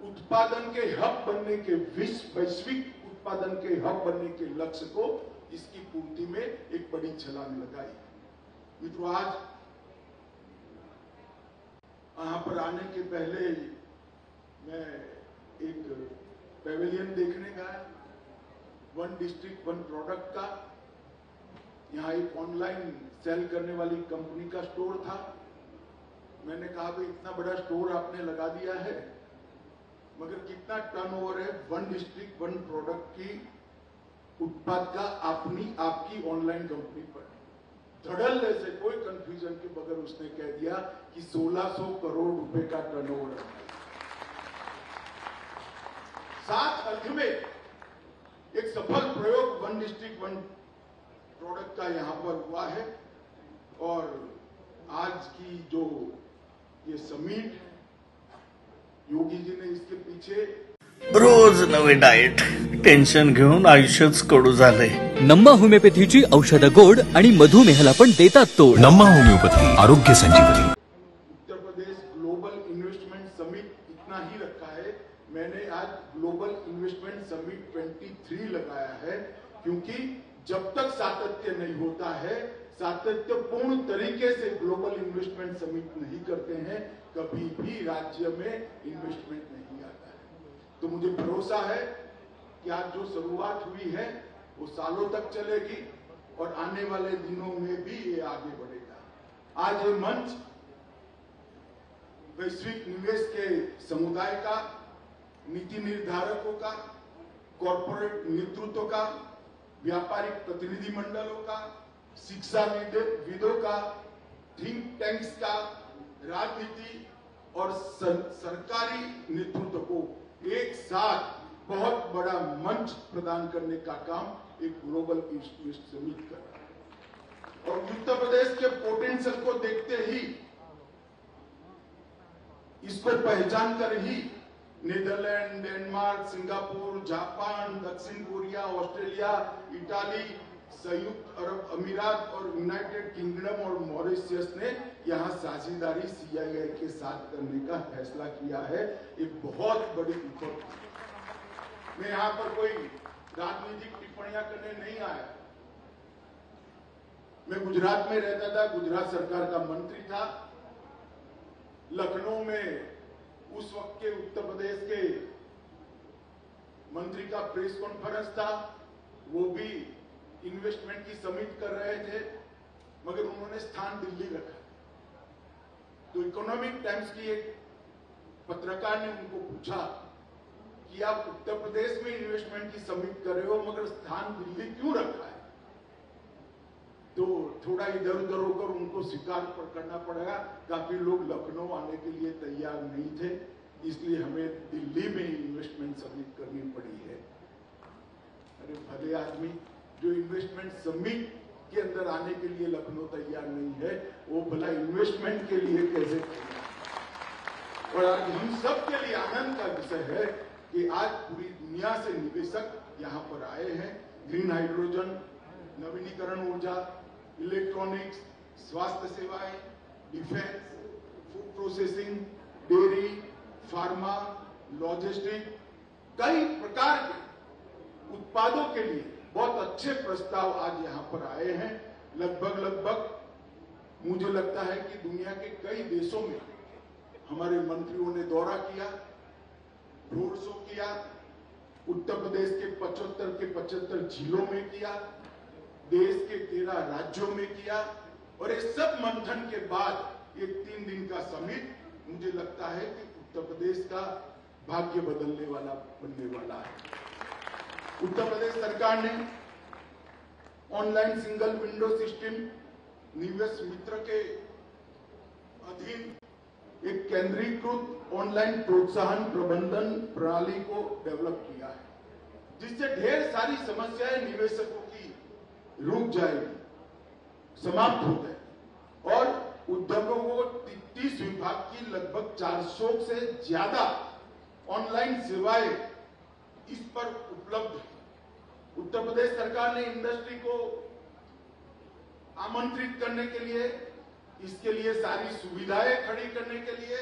उत्पादन के हब बनने के वैश्विक उत्पादन के हब बनने के लक्ष्य को इसकी पूर्ति में एक बड़ी छलांग लगाई। मित्रों, आज यहां पर आने के पहले मैं एक पेविलियन देखने गया, वन डिस्ट्रिक्ट वन प्रोडक्ट का। यहाँ एक ऑनलाइन सेल करने वाली कंपनी का स्टोर था। मैंने कहा भाई इतना बड़ा स्टोर आपने लगा दिया है, मगर कितना टर्नओवर है वन डिस्ट्रिक्ट वन प्रोडक्ट की उत्पाद का आपकी ऑनलाइन कंपनी पर। धड़ल्ले से कोई कंफ्यूजन के बगैर उसने कह दिया कि 1600 करोड़ रुपए का टर्नओवर है। सात अर्थ में एक सफल प्रयोग वन डिस्ट्रिक्ट वन प्रोडक्ट का यहां पर हुआ है। और आज की जो ये समिट, योगी जी ने इसके पीछे रोज नवी डाएट, टेन्शन घेऊन आयुष्यच कडू झालंय। नम्मा होमिओपॅथीची औषधं गोड आणि मधुमेहाला पण देतात तोड। नम्मा होमिओपॅथी, आरोग्य संजीवनी। Uttar Pradesh global investment summit इतना ही रखा है। मैंने आज ग्लोबल इन्वेस्टमेंट समिट 23 लगाया है, क्योंकि जब तक सातत्य नहीं होता है, सातत्यपूर्ण तरीके से ग्लोबल इन्वेस्टमेंट समिट नहीं करते हैं, कभी भी राज्य में इन्वेस्टमेंट नहीं आता है। तो मुझे भरोसा है कि आज जो शुरुआत हुई है वो सालों तक चलेगी और आने वाले दिनों में भी ये आगे बढ़ेगा। आज ये मंच वैश्विक निवेश के समुदाय का, नीति निर्धारकों का, कॉरपोरेट नेतृत्व का, व्यापारिक प्रतिनिधि मंडलों का, शिक्षाविदों का, थिंक टैंक्स का, राजनीति और सरकारी नेतृत्व को एक साथ बहुत बड़ा मंच प्रदान करने का काम एक ग्लोबल इन्वेस्टमेंट समिट कर रहा है। और उत्तर प्रदेश के पोटेंशियल को देखते ही, इसको पहचान कर ही नीदरलैंड, डेनमार्क, सिंगापुर, जापान, दक्षिण कोरिया, ऑस्ट्रेलिया, इटाली, संयुक्त अरब अमीरात और यूनाइटेड किंगडम और मॉरिशस ने यहां साझेदारी सीआईआई के साथ करने का फैसला किया है। एक बहुत बड़ी उपलब्धि। मैं यहां पर कोई राजनीतिक टिप्पणियां करने नहीं आया। मैं गुजरात में रहता था, गुजरात सरकार का मंत्री था। लखनऊ में उस वक्त के उत्तर प्रदेश के मंत्री का प्रेस कॉन्फ्रेंस था, वो भी इन्वेस्टमेंट की समिट कर रहे थे, मगर उन्होंने स्थान दिल्ली रखा। तो इकोनॉमिक टाइम्स की एक पत्रकार ने उनको पूछा कि आप उत्तर प्रदेश में इन्वेस्टमेंट की समिट कर रहे हो, मगर स्थान दिल्ली क्यों रखा है? तो थोड़ा इधर उधर होकर उनको स्वीकार करना पड़ेगा। काफी लोग लखनऊ आने के लिए तैयार नहीं थे, इसलिए हमें दिल्ली में इन्वेस्टमेंट समिट करनी पड़ी है। अरे भले आदमी जो इन्वेस्टमेंट समिट के अंदर आने के लिए लखनऊ तैयार नहीं है, वो भला इन्वेस्टमेंट के लिए कैसे तैयार? और आज हम सब के लिए आनंद का विषय है कि आज पूरी दुनिया से निवेशक यहाँ पर आए हैं। ग्रीन हाइड्रोजन, नवीनीकरण ऊर्जा, इलेक्ट्रॉनिक्स, स्वास्थ्य सेवाएं, defence, food processing, dairy, pharma, logistic, कई प्रकार के उत्पादों के लिए बहुत अच्छे प्रस्ताव आज यहां पर आए हैं। लगभग मुझे लगता है कि दुनिया के कई देशों में हमारे मंत्रियों ने दौरा किया, रोड शो किया, उत्तर प्रदेश के 75 जिलों में किया, देश के 13 राज्यों में किया। और इस सब मंथन के बाद एक 3 दिन का समिट मुझे लगता है कि उत्तर प्रदेश का भाग्य बनने वाला है। उत्तर प्रदेश सरकार ने ऑनलाइन सिंगल विंडो सिस्टम निवेश मित्र के अधीन एक केंद्रीकृत ऑनलाइन प्रोत्साहन प्रबंधन प्रणाली को डेवलप किया है, जिससे ढेर सारी समस्याएं निवेशकों की रुक जाएगी, समाप्त हो जाएगी और उद्योगों को 30 विभाग की लगभग 400 से ज्यादा ऑनलाइन सेवाएं इस पर उपलब्ध है। उत्तर प्रदेश सरकार ने इंडस्ट्री को आमंत्रित करने के लिए, इसके लिए सारी सुविधाएं खड़ी करने के लिए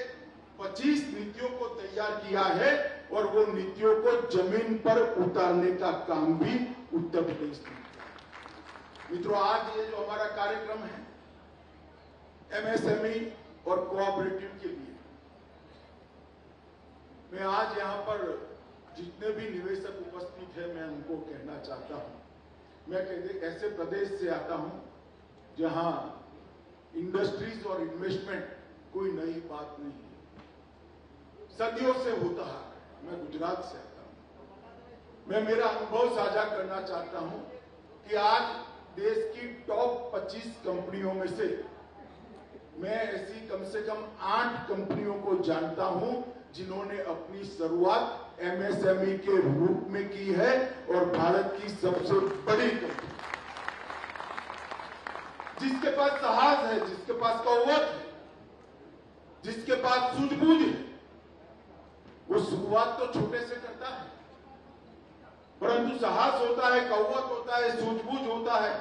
25 नीतियों को तैयार किया है और वो नीतियों को जमीन पर उतारने का काम भी उत्तर प्रदेश ने किया। मित्रों, आज ये जो हमारा कार्यक्रम है एमएसएमई और कोऑपरेटिव के लिए, मैं आज यहां पर जितने भी निवेशक उपस्थित हैं मैं उनको कहना चाहता हूं, मैं ऐसे प्रदेश से आता हूं जहां इंडस्ट्रीज और इन्वेस्टमेंट कोई नई बात नहीं है, सदियों से होता है। मैं गुजरात से आता हूं, मैं मेरा अनुभव साझा करना चाहता हूं कि आज देश की टॉप 25 कंपनियों में से मैं ऐसी कम से कम 8 कंपनियों को जानता हूं जिन्होंने अपनी शुरुआत एमएसएमई के रूप में की है और भारत की सबसे बड़ी कंपनी, जिसके पास साहस है, जिसके पास कौवत है, जिसके पास सूझबूझ है, वो शुरुआत तो छोटे से करता है, परंतु साहस होता है, कौवत होता है, सूझबूझ होता है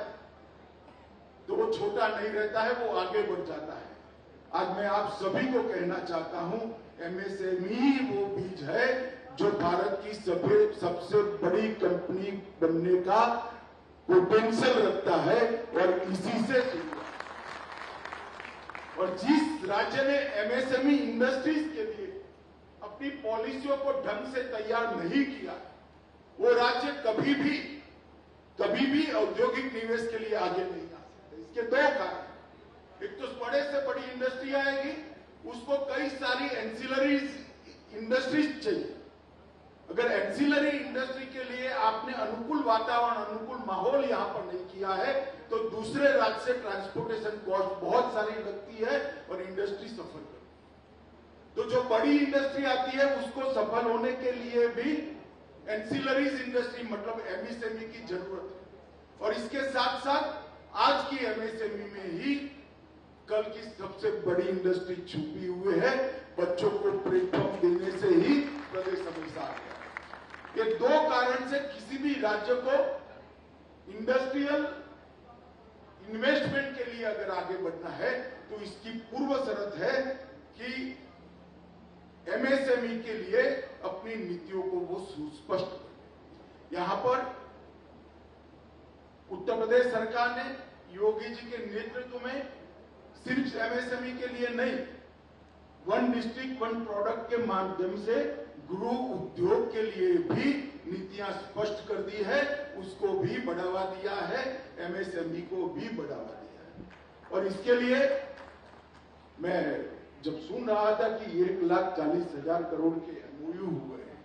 तो वो छोटा नहीं रहता है, वो आगे बढ़ जाता है। आज मैं आप सभी को कहना चाहता हूं, एमएसएमई वो बीज है जो भारत की सबसे बड़ी कंपनी बनने का पोटेंशियल रखता है और इसी से शुरू। और जिस राज्य ने एमएसएमई इंडस्ट्रीज के लिए अपनी पॉलिसियों को ढंग से तैयार नहीं किया, वो राज्य कभी भी औद्योगिक निवेश के लिए आगे नहीं आ सकते। इसके दो कारण, एक तो बड़े से बड़ी इंडस्ट्री आएगी, उसको कई सारी एंसिलरी इंडस्ट्रीज चाहिए। अगर एंसिलरी इंडस्ट्री के लिए आपने अनुकूल वातावरण, अनुकूल माहौल यहां पर नहीं किया है तो दूसरे राज्य से ट्रांसपोर्टेशन कॉस्ट बहुत सारी लगती है और इंडस्ट्री सफर करती है। तो जो बड़ी इंडस्ट्री आती है उसको सफल होने के लिए भी एंसिलरीज इंडस्ट्री मतलब एमएसएमई की जरूरत है। और इसके साथ साथ आज की एमएसएमई में ही कल की सबसे बड़ी इंडस्ट्री छुपी हुई है। बच्चों को प्लेटफॉर्म देने से ही प्रदेश हमेशा आ गया। ये दो कारण से किसी भी राज्य को इंडस्ट्रियल इन्वेस्टमेंट के लिए अगर आगे बढ़ना है तो इसकी पूर्व शर्त है कि एमएसएमई के लिए अपनी नीतियों को वो सुस्पष्ट करें। यहां पर उत्तर प्रदेश सरकार ने योगी जी के नेतृत्व में सिर्फ एमएसएमई के लिए नहीं, वन डिस्ट्रिक्ट वन प्रोडक्ट के माध्यम से गृह उद्योग के लिए भी नीतियां स्पष्ट कर दी है, उसको भी बढ़ावा दिया है, एमएसएमई को भी बढ़ावा दिया है। और इसके लिए मैं जब सुन रहा था कि 1,40,000 करोड़ के एमओयू हुए हैं,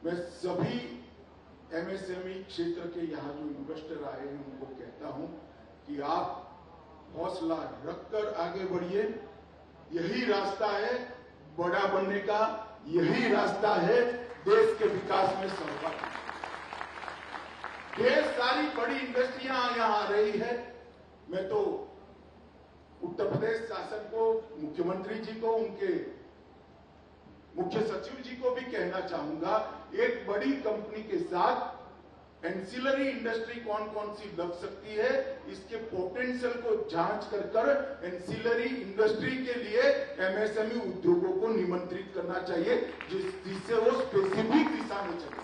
मैं सभी एमएसएमई क्षेत्र के यहाँ जो इन्वेस्टर आए हैं उनको कहता हूं कि आप हौसला रखकर आगे बढ़िए। यही रास्ता है बड़ा बनने का, यही रास्ता है देश के विकास में सहभागी। ढेर सारी बड़ी इंडस्ट्रियां यहां आ रही है। मैं तो उत्तर प्रदेश शासन को, मुख्यमंत्री जी को, उनके मुख्य सचिव जी को भी कहना चाहूंगा, एक बड़ी कंपनी के साथ एंसिलरी इंडस्ट्री कौन कौन सी लग सकती है, इसके पोटेंशियल को जांच कर एंसिलरी इंडस्ट्री के लिए एमएसएमई उद्योगों को निमंत्रित करना चाहिए, जिससे वो स्पेसिफिक दिशा में चले।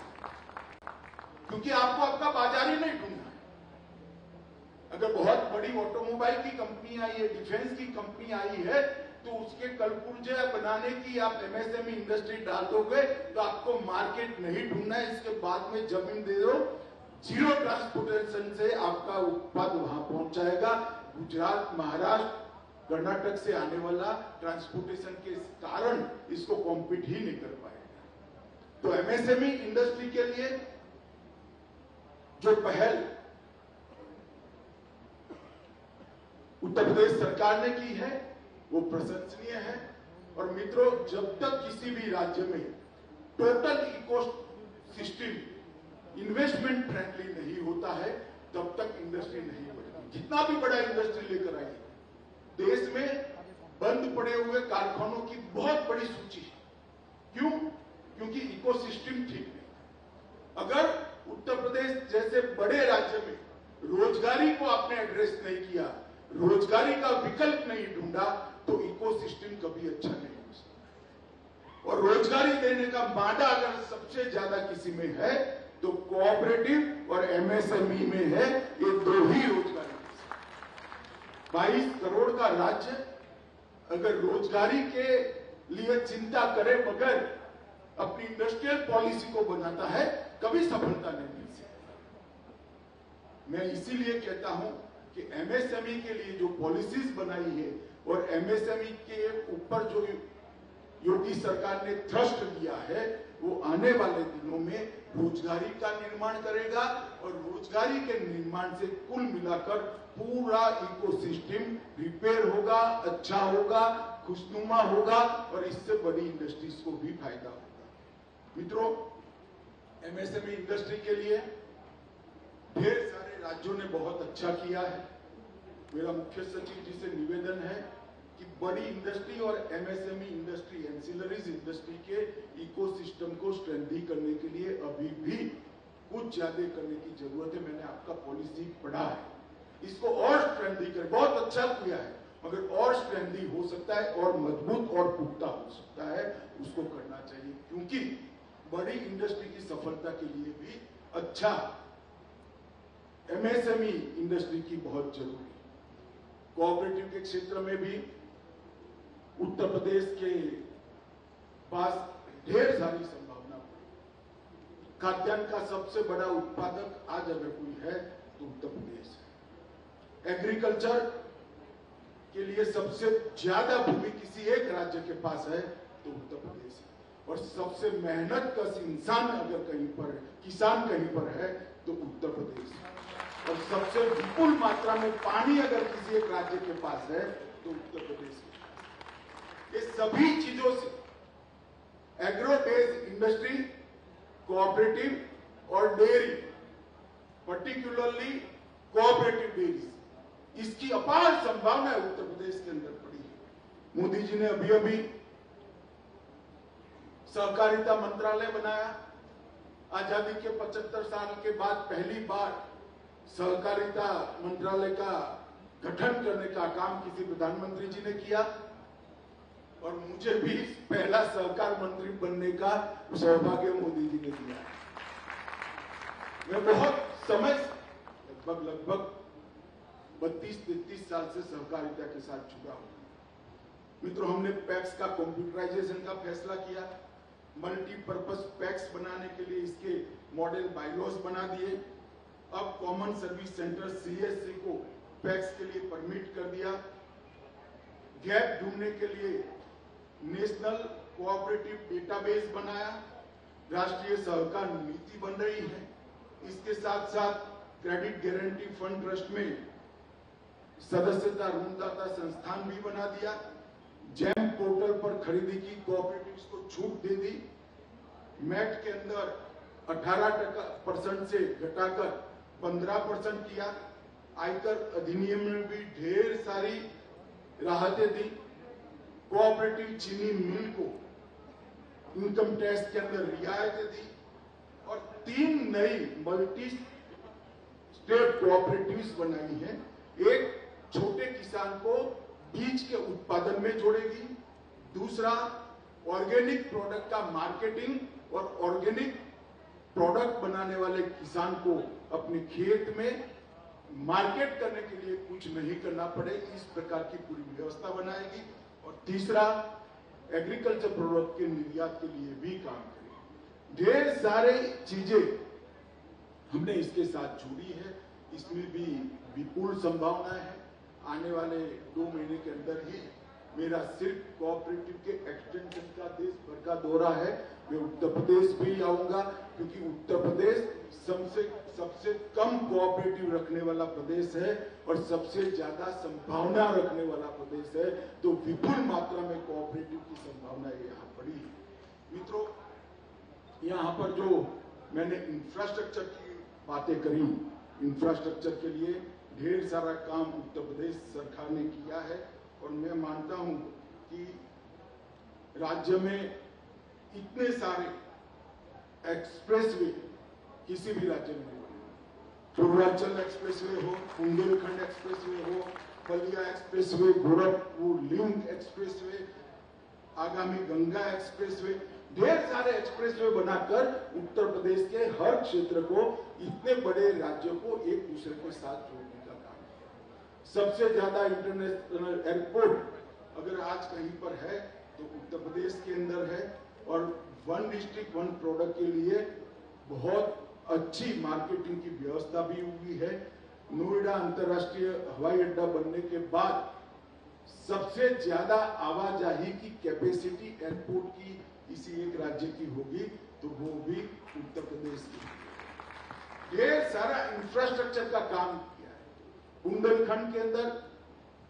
क्योंकि आपको आपका बाजार ही नहीं ढूंढना है। अगर बहुत बड़ी ऑटोमोबाइल की कंपनी आई है, डिफेंस की कंपनी आई है, तो उसके कलपुर्जे बनाने की आप एमएसएमई इंडस्ट्री डाल दोगे तो आपको मार्केट नहीं ढूंढना है। इसके बाद में जमीन दे दो, जीरो ट्रांसपोर्टेशन से आपका उत्पाद वहां पहुंच जाएगा। गुजरात, महाराष्ट्र, कर्नाटक से आने वाला ट्रांसपोर्टेशन के कारण इसको कॉम्पीट ही नहीं कर पाएगा। तो एमएसएमई इंडस्ट्री के लिए जो पहल उत्तर प्रदेश सरकार ने की है वो प्रशंसनीय है। और मित्रों, जब तक किसी भी राज्य में total ecosystem investment friendly नहीं होता है तब तक इंडस्ट्री नहीं बढ़ेगी। जितना भी बड़ा इंडस्ट्री लेकर आइए, देश में बंद पड़े हुए कारखानों की बहुत बड़ी सूची है। क्यों? क्योंकि इकोसिस्टम ठीक नहीं। अगर उत्तर प्रदेश जैसे बड़े राज्य में रोजगारी को आपने एड्रेस नहीं किया, रोजगारी का विकल्प नहीं ढूंढा, तो इकोसिस्टम कभी अच्छा नहीं हो सकता। और रोजगारी देने का मादा अगर सबसे ज्यादा किसी में है तो कोऑपरेटिव और एमएसएमई में है। ये दो ही रोजगारी। 22 करोड़ का राज्य अगर रोजगारी के लिए चिंता करे मगर अपनी इंडस्ट्रियल पॉलिसी को बनाता है, कभी सफलता नहीं मिल सकती। मैं इसीलिए कहता हूं कि एमएसएमई के लिए जो पॉलिसीज बनाई है और एमएसएमई के ऊपर जो योगी सरकार ने थ्रस्ट दिया है, वो आने वाले दिनों में रोजगारी का निर्माण करेगा और रोजगारी के निर्माण से कुल मिलाकर पूरा इकोसिस्टम रिपेयर होगा, अच्छा होगा, खुशनुमा होगा और इससे बड़ी इंडस्ट्रीज को भी फायदा होगा। मित्रों, एमएसएमई इंडस्ट्री के लिए ढेर सारे राज्यों ने बहुत अच्छा किया है। मेरा मुख्य सचिव जी से निवेदन है कि बड़ी इंडस्ट्री और एमएसएमई इंडस्ट्री, एंसिलरीज इंडस्ट्री के इकोसिस्टम को स्ट्रेंथन करने के लिए अभी भी कुछ ज्यादा करने की जरूरत है। मैंने आपका पॉलिसी पढ़ा है, इसको और स्ट्रेंथन कर, बहुत अच्छा किया है मगर और स्ट्रेंथन हो सकता है और मजबूत और पुख्ता हो सकता है, उसको करना चाहिए क्योंकि बड़ी इंडस्ट्री की सफलता के लिए भी अच्छा एमएसएमई इंडस्ट्री की बहुत जरूरी है। कोऑपरेटिव के क्षेत्र में भी उत्तर प्रदेश के पास ढेर सारी संभावना है। खाद्यान्न का सबसे बड़ा उत्पादक आज अगर कोई है तो उत्तर प्रदेश है। एग्रीकल्चर के लिए सबसे ज्यादा भूमि किसी एक राज्य के पास है तो उत्तर प्रदेश है और सबसे मेहनतकश इंसान अगर कहीं पर है, किसान कहीं पर है तो उत्तर प्रदेश है और सबसे विपुल मात्रा में पानी अगर किसी एक राज्य के पास है तो उत्तर प्रदेश है। ये सभी चीजों से एग्रो बेस्ड इंडस्ट्री, कोऑपरेटिव और डेयरी, पर्टिकुलरली कोऑपरेटिव डेयरी, इसकी अपार संभावना उत्तर प्रदेश के अंदर पड़ी है। मोदी जी ने अभी अभी सहकारिता मंत्रालय बनाया। आजादी के 75 साल के बाद पहली बार सहकारिता मंत्रालय का गठन करने का काम किसी प्रधानमंत्री जी ने किया और मुझे भी पहला सहकार मंत्री बनने का सौभाग्य मोदी जी ने दिया। मैं बहुत समय लगभग 32-33 साल से सहकारिता के साथ जुड़ा हूं। मित्रों, हमने पैक्स का कंप्यूटराइजेशन का फैसला किया, मल्टीपर्पज पैक्स बनाने के लिए इसके मॉडल बायलॉज बना दिए। अब कॉमन सर्विस सेंटर सीएससी को पैक्स के लिए परमिट कर दिया। गैप ढूंढने के लिए नेशनल कोऑपरेटिव डेटाबेस बनाया। राष्ट्रीय सहकार नीति बन रही है। इसके साथ साथ क्रेडिट गारंटी फंड ट्रस्ट में सदस्यता ऋणदाता संस्थान भी बना दिया। जैम पोर्टल पर खरीदी की कोऑपरेटिव्स को छूट दे दी। मैट के अंदर 18% से घटाकर 15% किया। आयकर अधिनियम में भी ढेर सारी राहतें दी। कोऑपरेटिव चीनी मिल को इनकम टैक्स के अंदर रियायतें दी और 3 नई मल्टी स्टेट कोऑपरेटिव्स बनाई हैं। एक छोटे किसान को बीज के उत्पादन में जोड़ेगी, दूसरा ऑर्गेनिक प्रोडक्ट का मार्केटिंग और ऑर्गेनिक प्रोडक्ट बनाने वाले किसान को अपने खेत में मार्केट करने के लिए कुछ नहीं करना पड़े, इस प्रकार की पूरी व्यवस्था बनाएगी। और तीसरा एग्रीकल्चर प्रोडक्ट के निर्यात के लिए भी काम करेगी। ढेर सारे चीजें हमने इसके साथ जोड़ी है। इसमें भी विपुल संभावना है। आने वाले 2 महीने के अंदर ही मेरा सिर्फ कोऑपरेटिव के एक्सटेंशन का देश भर का दौरा है। मैं उत्तर प्रदेश भी आऊंगा क्योंकि उत्तर प्रदेश सबसे कम कोऑपरेटिव रखने वाला प्रदेश है और सबसे ज्यादा संभावना रखने वाला प्रदेश है। तो विपुल मात्रा में कोऑपरेटिव की संभावना यहाँ पड़ी है। मित्रों, यहाँ पर जो मैंने इंफ्रास्ट्रक्चर की बातें करी, इंफ्रास्ट्रक्चर के लिए ढेर सारा काम उत्तर प्रदेश सरकार ने किया है और मैं मानता हूं कि राज्य में इतने सारे एक्सप्रेसवे किसी भी राज्य में नहीं बने। पूर्वांचल एक्सप्रेसवे हो, बुंदेलखंड एक्सप्रेसवे हो, Ballia expressway, Gorakhpur link expressway, आगामी गंगा एक्सप्रेसवे, ढेर सारे एक्सप्रेसवे बनाकर उत्तर प्रदेश के हर क्षेत्र को, इतने बड़े राज्य को एक दूसरे के साथ जोड़ने का काम है। सबसे ज्यादा इंटरनेशनल एयरपोर्ट अगर आज कहीं पर है तो उत्तर प्रदेश के अंदर है, और वन डिस्ट्रिक्ट वन प्रोडक्ट के लिए बहुत अच्छी मार्केटिंग की व्यवस्था भी हुई है। नोएडा अंतर्राष्ट्रीय हवाई अड्डा बनने के बाद सबसे ज्यादा आवाजाही की कैपेसिटी एयरपोर्ट की किसी एक राज्य की होगी तो वो भी उत्तर प्रदेश की। ढेर सारा इंफ्रास्ट्रक्चर का काम किया है। बुंदेलखंड के अंदर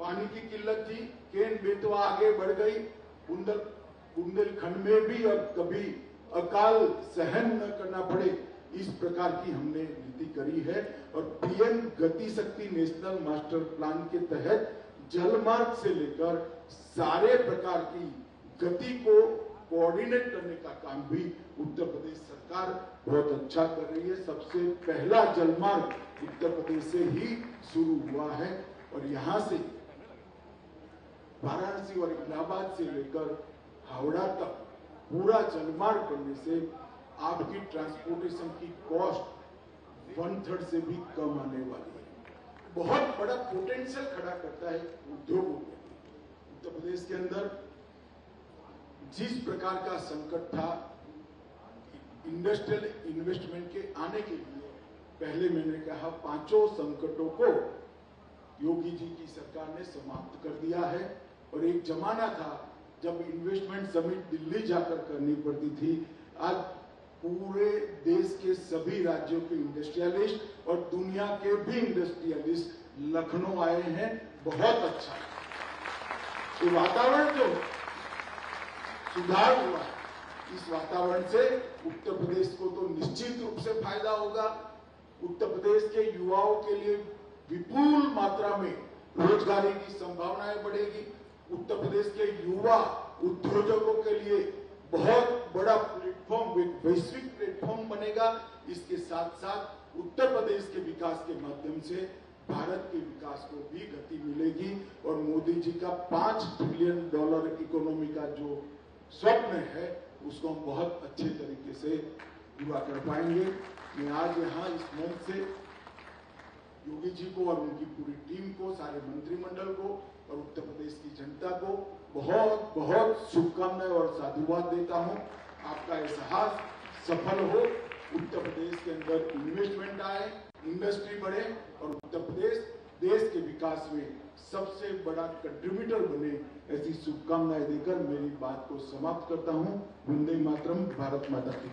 पानी की किल्लत थी, केन बेतवा आगे बढ़ गई, बुंदेलखंड में भी अब कभी अकाल सहन न करना पड़े, इस प्रकार की हमने नीति करी है। और पीएम गति शक्ति नेशनल मास्टर प्लान के तहत जलमार्ग से लेकर सारे प्रकार की गति को कोऑर्डिनेट करने का काम भी उत्तर प्रदेश सरकार बहुत अच्छा कर रही है। सबसे पहला जलमार्ग उत्तर प्रदेश से ही शुरू हुआ है, और यहां से वाराणसी और इलाहाबाद से लेकर हावड़ा तक पूरा जलमार्ग बनने से आपकी ट्रांसपोर्टेशन की कॉस्ट 1/3 से भी कम आने वाली है। बहुत बड़ा पोटेंशियल खड़ा करता है उद्योगों में। उत्तर प्रदेश के अंदर जिस प्रकार का संकट था इंडस्ट्रियल इन्वेस्टमेंट के आने के लिए, पहले मैंने कहा 5 संकटों को योगी जी की सरकार ने समाप्त कर दिया है। और एक जमाना था जब इन्वेस्टमेंट समिट दिल्ली जाकर करनी पड़ती थी। आज पूरे देश के सभी राज्यों के इंडस्ट्रियलिस्ट और दुनिया के भी इंडस्ट्रियलिस्ट लखनऊ आए हैं। बहुत अच्छा तो वातावरण जो सुधार हुआ, इस वातावरण से उत्तर प्रदेश को तो निश्चित रूप से फायदा होगा। उत्तर प्रदेश के युवाओं के लिए विपुल मात्रा में रोजगारी की संभावनाएं बढ़ेगी। उत्तर प्रदेश के युवा उद्योजकों के लिए बहुत बड़ा प्लेटफॉर्म, वैश्विक प्लेटफॉर्म बनेगा। इसके साथ साथ उत्तर प्रदेश के विकास के माध्यम से भारत के विकास को भी गति मिलेगी। और मोदी जी का $5 ट्रिलियन इकोनॉमी का जो स्वप्न है उसको हम बहुत अच्छे तरीके से पूरा कर पाएंगे। मैं आज यहाँ इस मंच से योगी जी को और उनकी पूरी टीम को, सारे मंत्रिमंडल को और उत्तर प्रदेश की जनता को बहुत बहुत शुभकामनाएं और साधुवाद देता हूं। आपका ये साहस सफल हो, उत्तर प्रदेश के अंदर इन्वेस्टमेंट आए, इंडस्ट्री बढ़े और उत्तर प्रदेश देश के विकास में सबसे बड़ा कंट्रीब्यूटर बने, ऐसी शुभकामनाएं देकर मेरी बात को समाप्त करता हूं। वंदे मातरम, भारत माता की।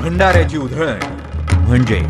भंडाऱ्याची उधळण म्हणजे